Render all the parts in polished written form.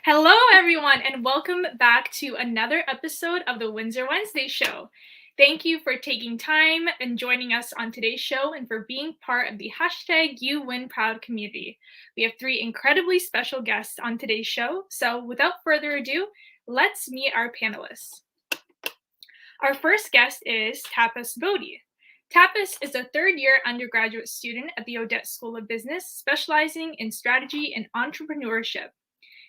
Hello, everyone, and welcome back to another episode of the Windsor Wednesday Show. Thank you for taking time and joining us on today's show and for being part of the hashtag UWinProud community. We have three incredibly special guests on today's show, so without further ado, let's meet our panelists. Our first guest is Tapas Modi. Tapas is a third-year undergraduate student at the Odette School of Business, specializing in strategy and entrepreneurship.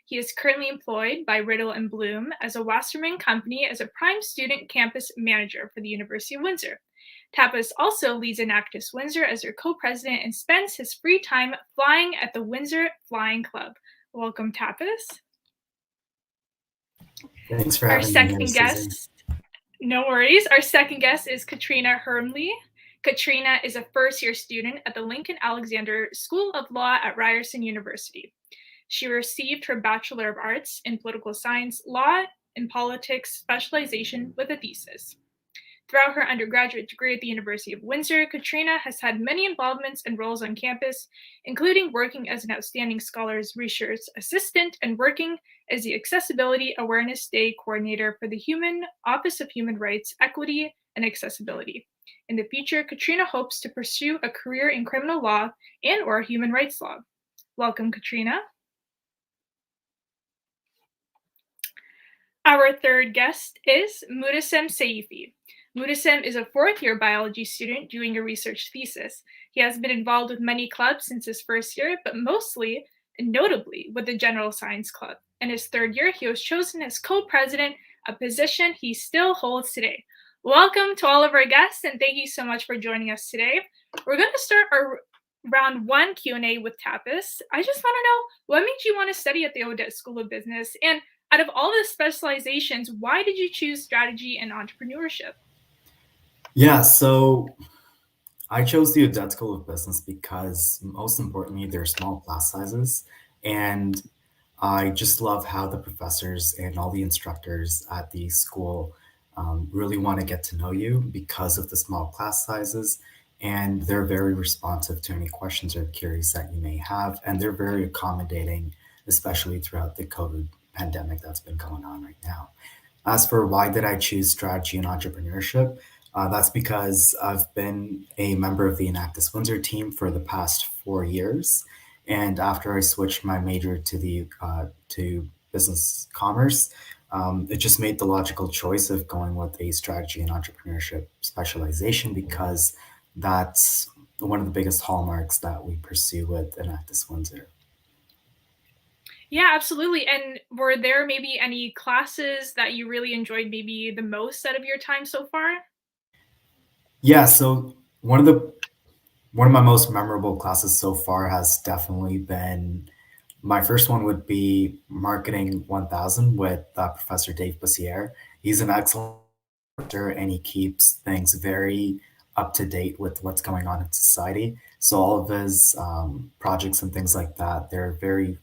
He is currently employed by Riddle and Bloom as a Wasserman company as a prime student campus manager for the University of Windsor. Tapas also leads Enactus Windsor as their co-president and spends his free time flying at the Windsor Flying Club. Welcome, Tapas. Thanks for Our having second me, guest, no worries. Our second guest is Katrina Hermle. Katrina is a first-year student at the Lincoln Alexander School of Law at Ryerson University. She received her Bachelor of Arts in Political Science, Law, and Politics specialization with a thesis. Throughout her undergraduate degree at the University of Windsor, Katrina has had many involvements and roles on campus, including working as an outstanding scholars research assistant and working as the Accessibility Awareness Day coordinator for the Office of Human Rights, Equity, and Accessibility. In the future, Katrina hopes to pursue a career in criminal law and/or human rights law. Welcome, Katrina. Our third guest is Moutasem Seifi. Moutasem is a fourth-year biology student doing a research thesis. He has been involved with many clubs since his first year, but mostly and notably with the General Science Club. In his third year, he was chosen as co-president, a position he still holds today. Welcome to all of our guests, and thank you so much for joining us today. We're going to start our round one Q&A with Tapas. I just want to know, what made you want to study at the Odette School of Business? And out of all the specializations, why did you choose strategy and entrepreneurship? Yeah, so I chose the Odette School of Business because, most importantly, they're small class sizes. And I just love how the professors and all the instructors at the school really want to get to know you because of the small class sizes. And they're very responsive to any questions or queries that you may have. And they're very accommodating, especially throughout the COVID pandemic that's been going on right now. As for why did I choose strategy and entrepreneurship, that's because I've been a member of the Enactus Windsor team for the past 4 years, and after I switched my major to business commerce, it just made the logical choice of going with a strategy and entrepreneurship specialization because that's one of the biggest hallmarks that we pursue with Enactus Windsor. Yeah, absolutely. And were there maybe any classes that you really enjoyed maybe the most out of your time so far? Yeah, so one of my most memorable classes so far has definitely been my first one would be Marketing 1000 with Professor Dave Bussiere. He's an excellent instructor and he keeps things very up to date with what's going on in society. So all of his projects and things like that, they're very,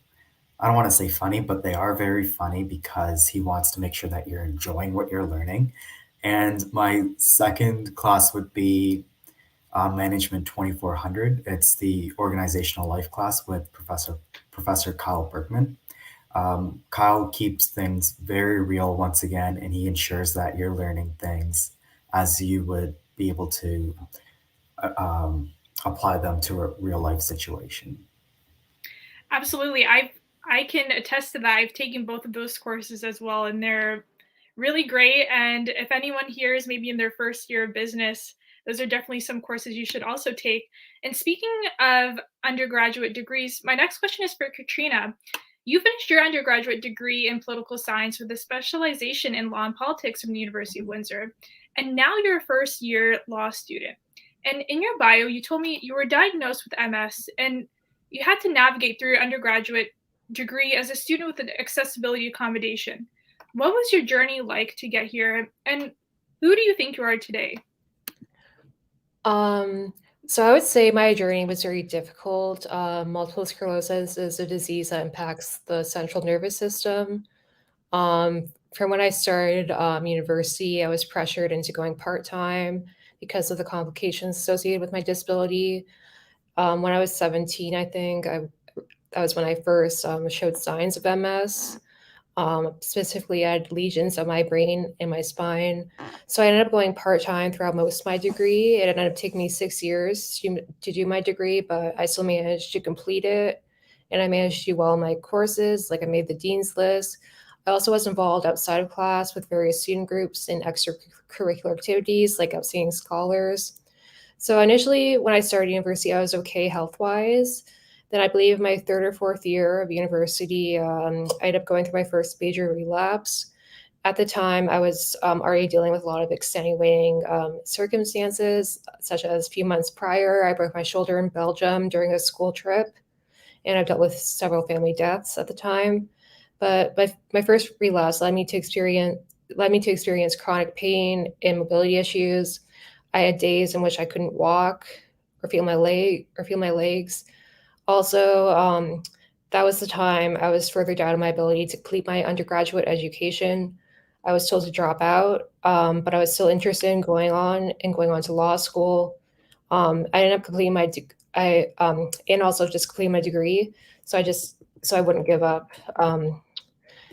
I don't want to say funny, but they are very funny because he wants to make sure that you're enjoying what you're learning. And my second class would be Management 2400. It's the organizational life class with Professor Kyle Berkman. Kyle keeps things very real once again, and he ensures that you're learning things as you would be able to apply them to a real life situation. Absolutely. I can attest to that. I've taken both of those courses as well, and they're really great. And if anyone here is maybe in their first year of business, those are definitely some courses you should also take. And speaking of undergraduate degrees, my next question is for Katrina. You finished your undergraduate degree in political science with a specialization in law and politics from the University of Windsor, and now you're a first year law student. And in your bio, you told me you were diagnosed with MS and you had to navigate through your undergraduate degree as a student with an accessibility accommodation. What was your journey like to get here, and who do you think you are today? So I would say my journey was very difficult. Multiple sclerosis is a disease that impacts the central nervous system. From when I started university, I was pressured into going part-time because of the complications associated with my disability. When I was 17, I think, that was when I first showed signs of MS. Specifically, I had lesions on my brain and my spine. So I ended up going part-time throughout most of my degree. It ended up taking me 6 years to do my degree, but I still managed to complete it. And I managed to do well in my courses. Like I made the dean's list. I also was involved outside of class with various student groups and extracurricular activities like outstanding scholars. So initially, when I started university, I was okay health-wise. Then I believe my third or fourth year of university, I ended up going through my first major relapse. At the time, I was already dealing with a lot of extenuating circumstances, such as a few months prior, I broke my shoulder in Belgium during a school trip, and I've dealt with several family deaths at the time. But my first relapse led me to experience chronic pain and mobility issues. I had days in which I couldn't walk or feel my legs. Also, that was the time I was further down in my ability to complete my undergraduate education. I was told to drop out, but I was still interested in going on to law school. I ended up completing my deg- I and also just completing my degree. So I wouldn't give up.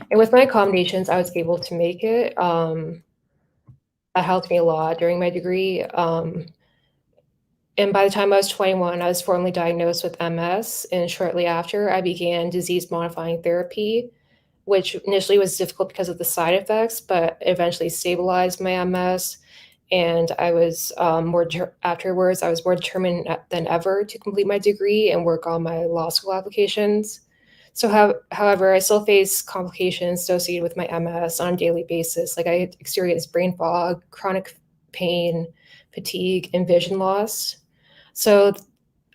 And with my accommodations, I was able to make it. That helped me a lot during my degree. And by the time I was 21, I was formally diagnosed with MS, and shortly after, I began disease-modifying therapy, which initially was difficult because of the side effects, but eventually stabilized my MS. And afterwards, I was more determined than ever to complete my degree and work on my law school applications. However, I still face complications associated with my MS on a daily basis. Like I experience brain fog, chronic pain, fatigue, and vision loss. So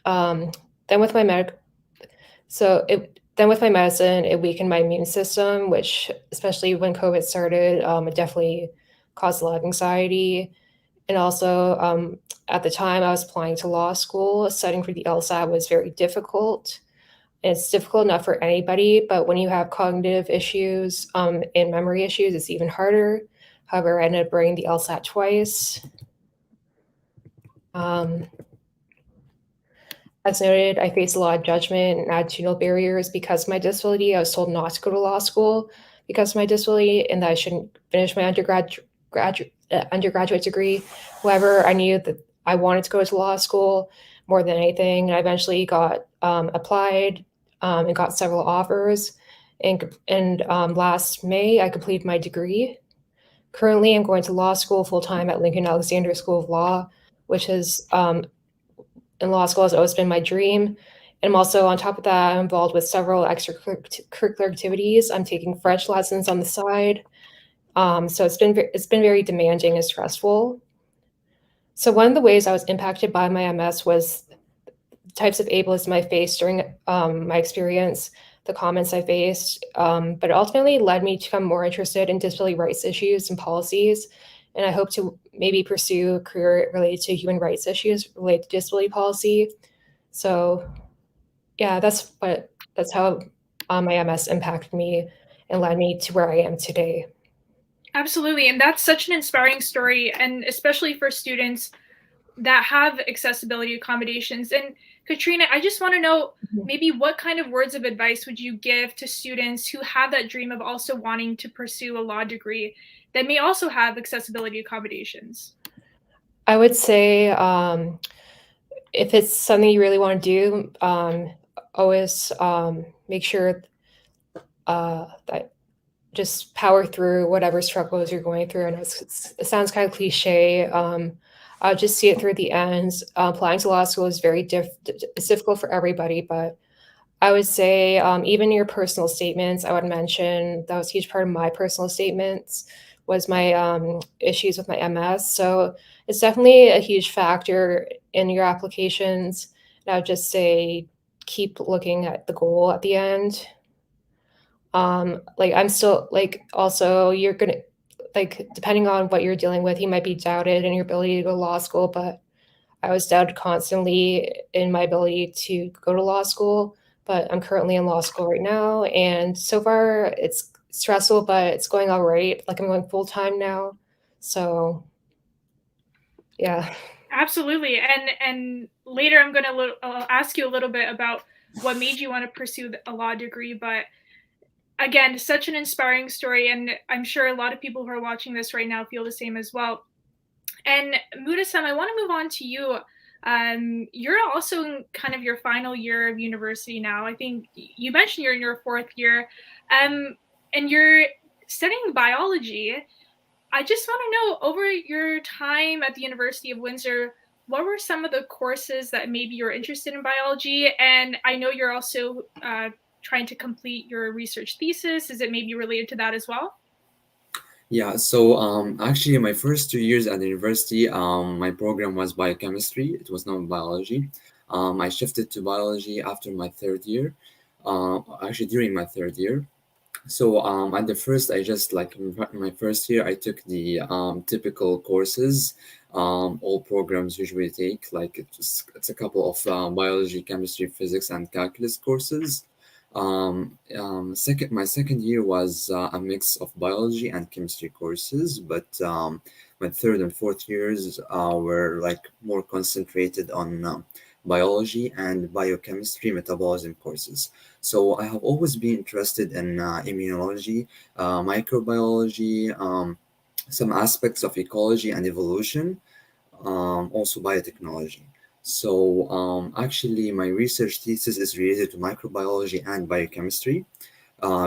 um, then with my med, then with my medicine, it weakened my immune system, which especially when COVID started, it definitely caused a lot of anxiety. And also, at the time, I was applying to law school. Studying for the LSAT was very difficult. It's difficult enough for anybody, but when you have cognitive issues and memory issues, it's even harder. However, I ended up writing the LSAT twice. Um, As noted, I faced a lot of judgment and attitudinal barriers because of my disability. I was told not to go to law school because of my disability and that I shouldn't finish my undergraduate degree. However, I knew that I wanted to go to law school more than anything. I eventually got applied and got several offers. And last May, I completed my degree. Currently, I'm going to law school full time at Lincoln Alexander School of Law, which is in law school has always been my dream. And I'm also, on top of that, I'm involved with several extracurricular activities. I'm taking French lessons on the side. So it's been very demanding and stressful. So one of the ways I was impacted by my MS was the types of ableism I faced during my experience, the comments I faced, but it ultimately led me to become more interested in disability rights issues and policies. And I hope to maybe pursue a career related to human rights issues related to disability policy. So yeah, that's how my MS impacted me and led me to where I am today. Absolutely. And that's such an inspiring story, and especially for students that have accessibility accommodations. And Katrina, I just want to know maybe what kind of words of advice would you give to students who have that dream of also wanting to pursue a law degree that may also have accessibility accommodations? I would say if it's something you really want to do, always make sure that just power through whatever struggles you're going through. And it sounds kind of cliche. I'll just see it through the end. Applying to law school is it's difficult for everybody, but I would say even your personal statements, I would mention that was a huge part of my personal statements was my issues with my MS. So it's definitely a huge factor in your applications. And I would just say keep looking at the goal at the end. Like I'm still like also you're gonna like depending on what you're dealing with, you might be doubted in your ability to go to law school, but I was doubted constantly in my ability to go to law school, but I'm currently in law school right now, and so far it's stressful, but it's going all right. Like I'm going full time now, so yeah. Absolutely. And later I'm going to ask you a little bit about what made you want to pursue a law degree, but again, such an inspiring story, and I'm sure a lot of people who are watching this right now feel the same as well. And Moutasem, I want to move on to you. You're also in kind of your final year of university now. I think you mentioned you're in your fourth year, and you're studying biology. I just want to know, over your time at the University of Windsor, what were some of the courses that maybe you're interested in biology? And I know you're also trying to complete your research thesis. Is it maybe related to that as well? Yeah, so actually, my first 2 years at the university, my program was biochemistry. It was not biology. I shifted to biology after my third year, actually during my third year. So at the first, I just like in my first year, I took the typical courses all programs usually take. Like it's a couple of biology, chemistry, physics, and calculus courses. My second year was a mix of biology and chemistry courses, but my third and fourth years were like more concentrated on biology and biochemistry metabolism courses. So I have always been interested in immunology, microbiology, some aspects of ecology and evolution, also biotechnology. So actually, my research thesis is related to microbiology and biochemistry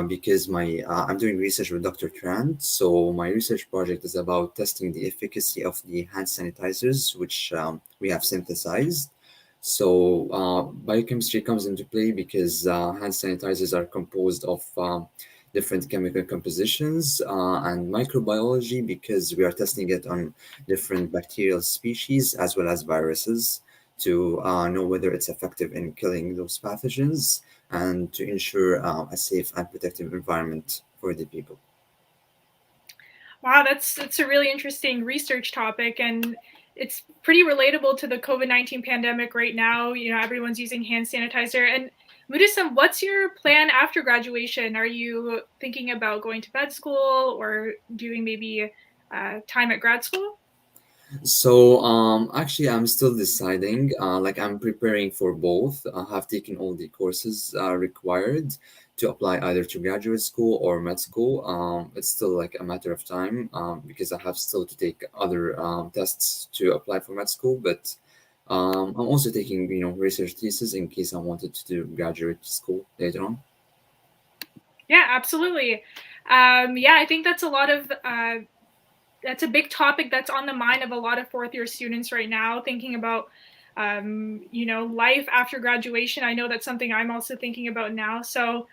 because my I'm doing research with Dr. Trent. So my research project is about testing the efficacy of the hand sanitizers, which we have synthesized. So biochemistry comes into play because hand sanitizers are composed of different chemical compositions, and microbiology because we are testing it on different bacterial species as well as viruses to know whether it's effective in killing those pathogens and to ensure a safe and protective environment for the people. Wow, that's a really interesting research topic, and it's pretty relatable to the COVID-19 pandemic right now. You know, everyone's using hand sanitizer. And Mudisam, what's your plan after graduation? Are you thinking about going to med school or doing maybe time at grad school? So actually, I'm still deciding. Like I'm preparing for both. I have taken all the courses required to apply either to graduate school or med school. It's still like a matter of time because I have still to take other tests to apply for med school. But I'm also taking research thesis in case I wanted to do graduate school later on. Yeah, absolutely. Yeah, I think that's a lot of that's a big topic that's on the mind of a lot of fourth year students right now, thinking about life after graduation. I know that's something I'm also thinking about now. So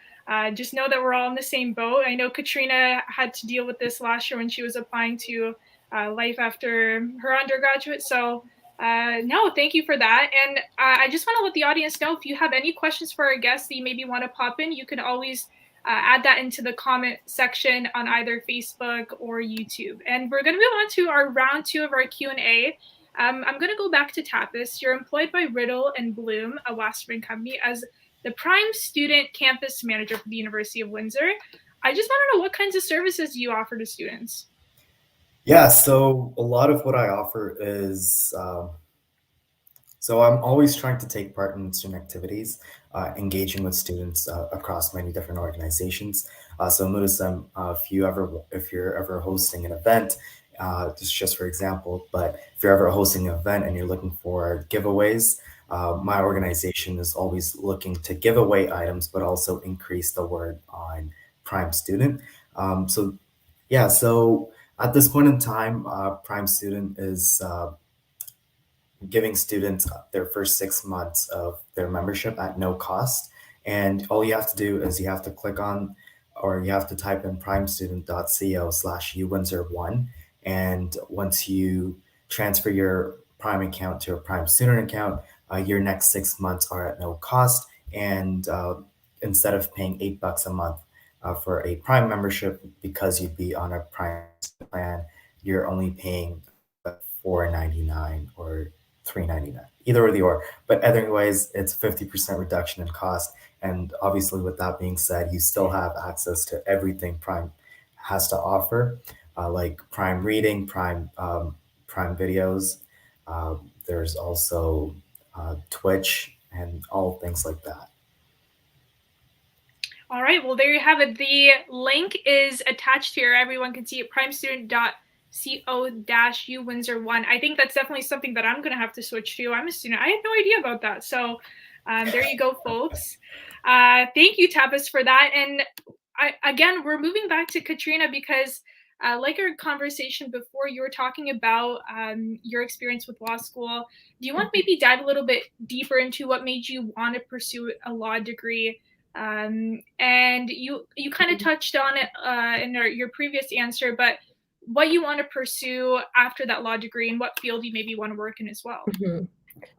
just know that we're all in the same boat. I know Katrina had to deal with this last year when she was applying to life after her undergraduate. So no, thank you for that. And I just want to let the audience know, if you have any questions for our guests that you maybe want to pop in, you can always add that into the comment section on either Facebook or YouTube. And we're going to move on to our round two of our Q&A. I'm going to go back to Tapas. You're employed by Riddle and Bloom, a Western company, as the Prime Student Campus Manager for the University of Windsor. I just want to know, what kinds of services do you offer to students? Yeah, so a lot of what I offer is so I'm always trying to take part in student activities, engaging with students across many different organizations. So notice if you're ever hosting an event, this is just for example, but if you're ever hosting an event and you're looking for giveaways, my organization is always looking to give away items, but also increase the word on Prime Student. So yeah, so at this point in time, Prime Student is giving students their first 6 months of their membership at no cost. And all you have to do is you have to click on or you have to type in primestudent.co/uwindsor1. And once you transfer your Prime account to a Prime student account, your next 6 months are at no cost. And instead of paying $8 a month for a Prime membership, because you'd be on a Prime plan, you're only paying $4.99 or $3.99, either or the or. But anyways, it's 50% reduction in cost. And obviously, with that being said, you still have access to everything Prime has to offer, like Prime Reading, Prime Videos. There's also Twitch and all things like that. All right, well, there you have it. The link is attached here. Everyone can see it, primestudent.co-uwindsor1. I think that's definitely something that I'm going to have to switch to. I'm a student. I had no idea about that. So there you go, folks. Thank you, Tapas, for that. And again, we're moving back to Katrina because like our conversation before, you were talking about your experience with law school. Do you want to maybe dive a little bit deeper into what made you want to pursue a law degree? And you kind of touched on it in your previous answer, but what you want to pursue after that law degree and what field you maybe want to work in as well.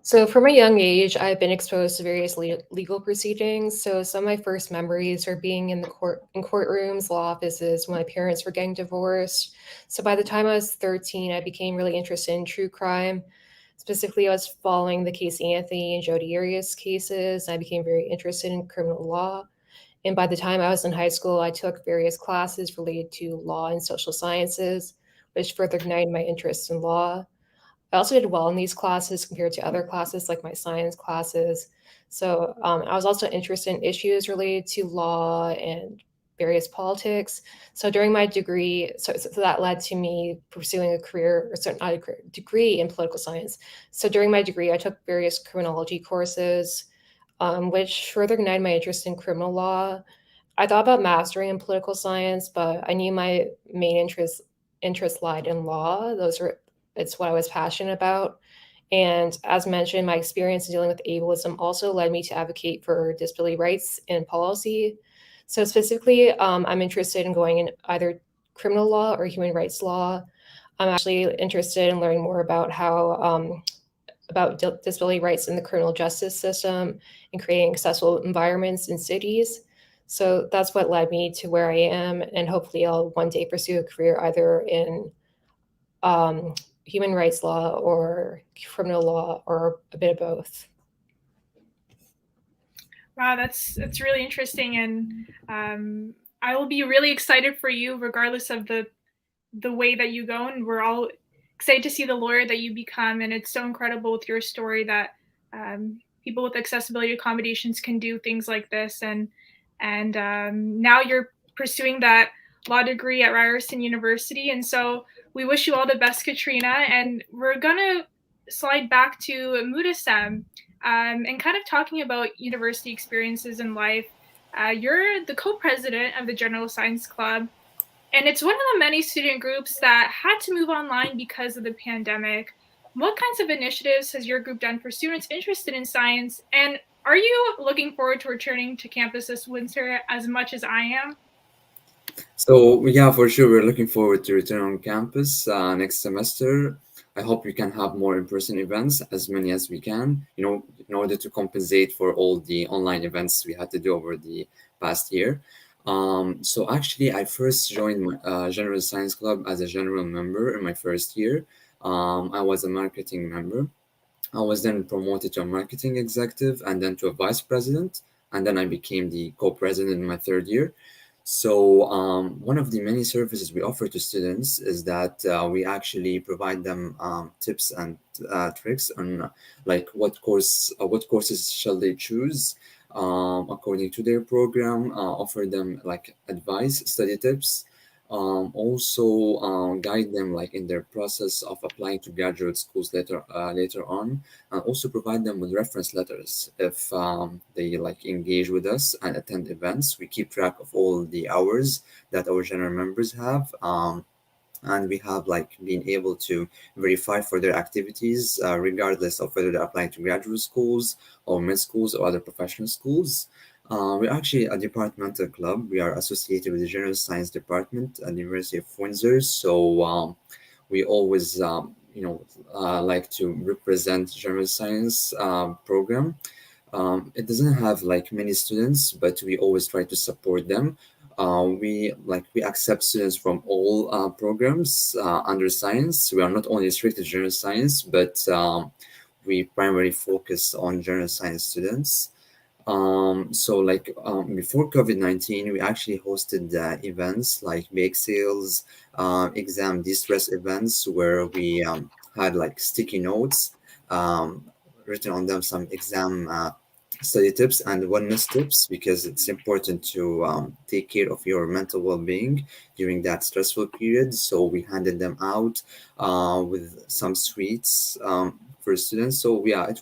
So from a young age, I've been exposed to various legal proceedings. So some of my first memories are being in courtrooms, law offices when my parents were getting divorced. So by the time I was 13, I became really interested in true crime. Specifically, I was following the Casey Anthony and Jodi Arias cases. I became very interested in criminal law. And by the time I was in high school, I took various classes related to law and social sciences, which further ignited my interest in law. I also did well in these classes compared to other classes like my science classes. So I was also interested in issues related to law and various politics. So during my degree, so that led to me pursuing a career, or sorry, not a career, degree in political science. So during my degree, I took various criminology courses, which further ignited my interest in criminal law. I thought about mastering in political science, but I knew my main interest lied in law. It's what I was passionate about. And as mentioned, my experience in dealing with ableism also led me to advocate for disability rights and policy. So specifically, I'm interested in going in either criminal law or human rights law. I'm actually interested in learning more about how about disability rights in the criminal justice system and creating accessible environments in cities. So that's what led me to where I am, and hopefully I'll one day pursue a career either in human rights law or criminal law or a bit of both. Wow, that's really interesting, and I will be really excited for you, regardless of the way that you go. And we're all excited to see the lawyer that you become. And it's so incredible with your story that people with accessibility accommodations can do things like this. And now you're pursuing that law degree at Ryerson University. And so we wish you all the best, Katrina. And we're gonna slide back to Moutasem. And kind of talking about university experiences in life. You're the co-president of the General Science Club, and it's one of the many student groups that had to move online because of the pandemic. What kinds of initiatives has your group done for students interested in science? And are you looking forward to returning to campus this winter as much as I am? So yeah, for sure, we're looking forward to return on campus next semester. I hope we can have more in-person events, as many as we can, in order to compensate for all the online events we had to do over the past year. So actually, I first joined my General Science Club as a general member in my first year. I was a marketing member. I was then promoted to a marketing executive and then to a vice president. And then I became the co-president in my third year. So one of the many services we offer to students is that we actually provide them tips and tricks on like what courses shall they choose according to their program. Offer them like advice, study tips. Also guide them like in their process of applying to graduate schools later on, and also provide them with reference letters if they like engage with us and attend events. We keep track of all the hours that our general members have, and we have like been able to verify for their activities regardless of whether they're applying to graduate schools or mid schools or other professional schools. We're actually a departmental club. We are associated with the General Science Department at the University of Windsor. So we always, like to represent General Science program. It doesn't have like many students, but we always try to support them. We accept students from all programs under science. We are not only restricted to general science, but we primarily focus on general science students. Before COVID-19, we actually hosted events like bake sales, exam distress events where we had like sticky notes written on them some exam study tips and wellness tips, because it's important to take care of your mental well-being during that stressful period. So we handed them out with some sweets for students. So yeah, it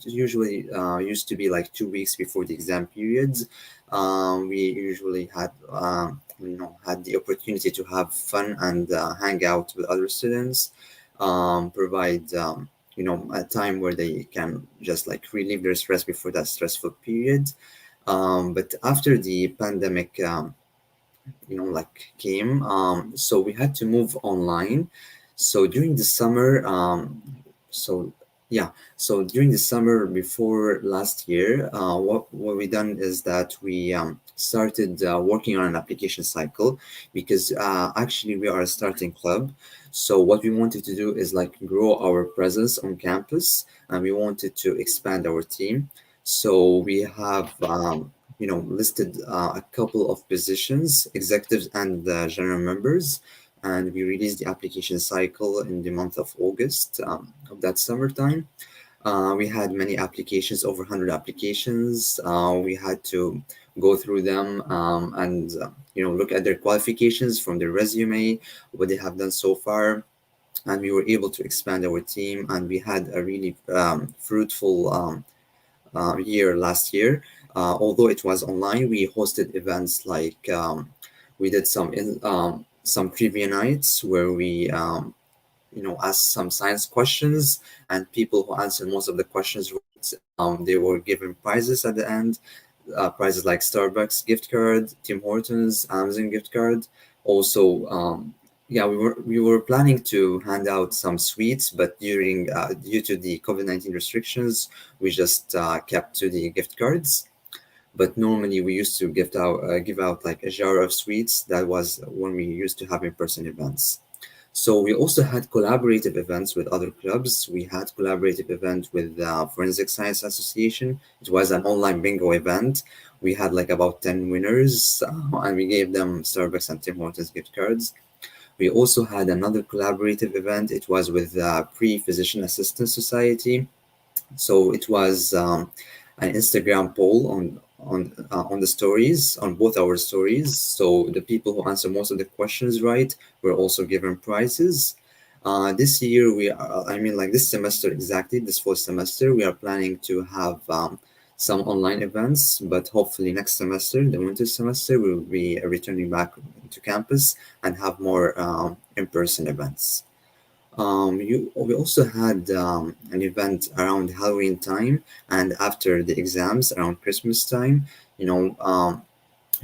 usually used to be like 2 weeks before the exam periods. We usually had the opportunity to have fun and hang out with other students, provide a time where they can just like relieve their stress before that stressful period. But after the pandemic like came, so we had to move online. So during the summer, so yeah, so during the summer before last year, what we done is that we started working on an application cycle, because actually we are a starting club. So what we wanted to do is like grow our presence on campus, and we wanted to expand our team. So we have listed a couple of positions, executives and general members, and we released the application cycle in the month of August of that summertime. We had many applications, over 100 applications. We had to go through them and look at their qualifications from their resume, what they have done so far, and we were able to expand our team, and we had a really fruitful year last year. Although it was online, we hosted events like we did some trivia nights where we asked some science questions, and people who answered most of the questions right, they were given prizes at the end. Prizes like Starbucks gift card, Tim Hortons, Amazon gift card. Also, yeah, we were planning to hand out some sweets, but due to the COVID-19 restrictions, we just kept to the gift cards. But normally we used to give out like a jar of sweets. That was when we used to have in-person events. So we also had collaborative events with other clubs. We had collaborative event with Forensic Science Association. It was an online bingo event. We had like about 10 winners, and we gave them Starbucks and Tim Hortons gift cards. We also had another collaborative event. It was with Pre-Physician Assistant Society. So it was an Instagram poll on the stories, on both our stories. So the people who answer most of the questions right were also given prizes. This year like this semester exactly, this fall semester, we are planning to have some online events, but hopefully next semester, the winter semester, we will be returning back to campus and have more in-person events. We also had an event around Halloween time and after the exams around Christmas time, you know, um,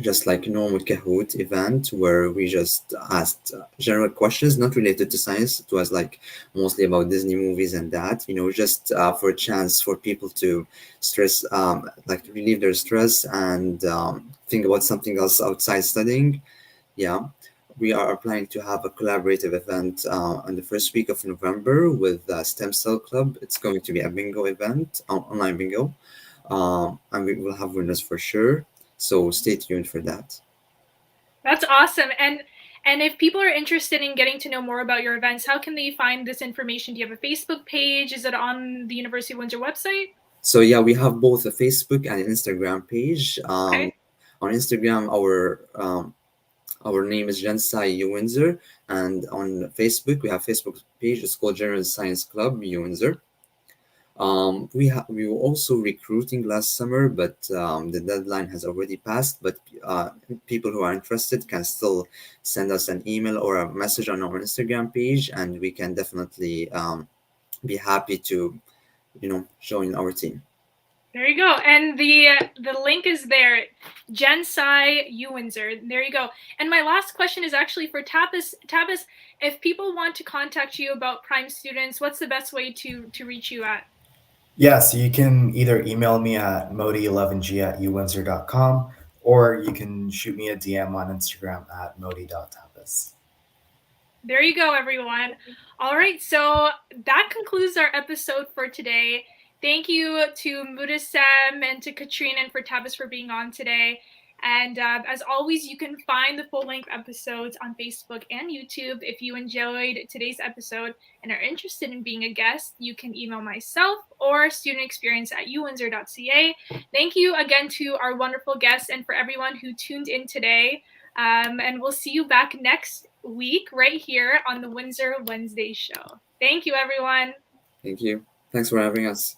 just like normal Kahoot event where we just asked general questions not related to science. It was like mostly about Disney movies and that, just for a chance for people to like to relieve their stress and think about something else outside studying. Yeah, we are planning to have a collaborative event on the first week of November with Stem Cell Club. It's going to be a bingo event, online bingo, and we will have winners for sure. So stay tuned for that. That's awesome. And if people are interested in getting to know more about your events, how can they find this information? Do you have a Facebook page? Is it on the University of Windsor website? So yeah, we have both a Facebook and Instagram page. Okay. On Instagram, our name is Gensai UWindsor, and on Facebook we have Facebook page. It's called General Science Club UWindsor. We were also recruiting last summer, but the deadline has already passed. But people who are interested can still send us an email or a message on our Instagram page, and we can definitely be happy to, join our team. There you go. And the link is there, Gensai UWindsor. There you go. And my last question is actually for Tapas. Tapas, if people want to contact you about prime students, what's the best way to reach you at? Yeah, so you can either email me at modi11g@uwindsor.com, or you can shoot me a DM on Instagram at modi.tapas. There you go, everyone. All right, so that concludes our episode for today. Thank you to Moutasem and to Katrina and for Tapas for being on today. And as always, you can find the full-length episodes on Facebook and YouTube. If you enjoyed today's episode and are interested in being a guest, you can email myself or studentexperience@uwindsor.ca. Thank you again to our wonderful guests and for everyone who tuned in today. And we'll see you back next week right here on the Windsor Wednesday Show. Thank you, everyone. Thank you. Thanks for having us.